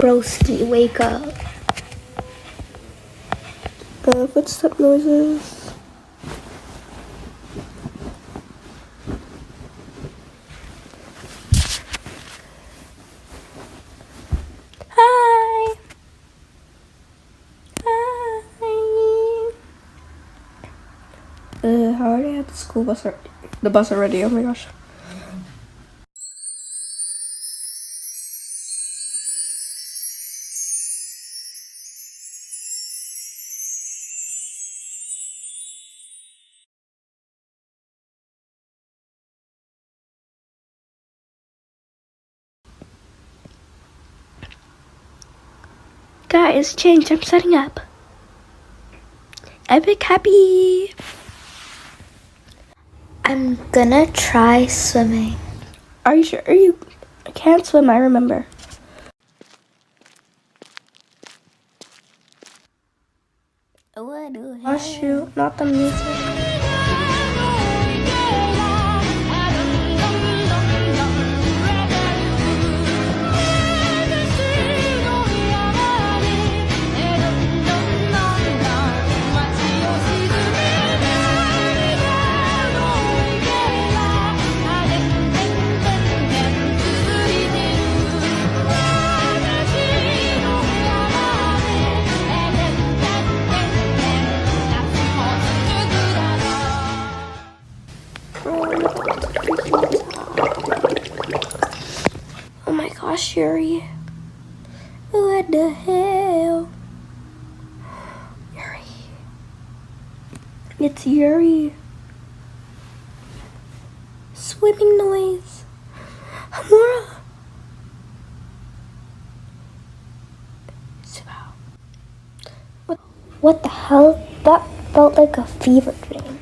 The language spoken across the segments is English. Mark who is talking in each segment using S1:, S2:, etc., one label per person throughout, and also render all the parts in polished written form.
S1: Broski, wake up.
S2: Footstep noises. Hi. Hi. How are they at the school bus? The bus already? Oh my gosh.
S1: Guys, change. I'm setting up. Epic happy. I'm gonna try swimming.
S2: Are you sure? You can't swim, I remember. Oh shoot, not the music. Oh my gosh, Yuri. What the hell? Yuri. It's Yuri. Swimming noise. Hamura.
S1: What the hell? That felt like a fever dream.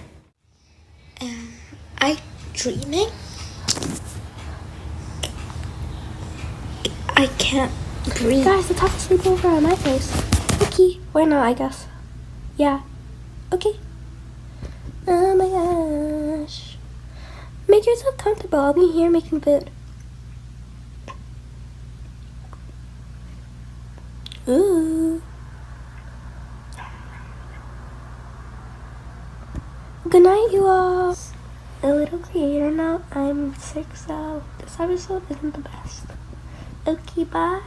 S1: Am I dreaming? I can't breathe.
S2: Guys, let's have a sleepover at my place. Okay. Why not, I guess. Yeah. Okay. Oh my gosh. Make yourself comfortable. I'll be here making food. Ooh. Good night, you all. A little creator now. I'm sick, so this episode isn't the best. Okay, bye.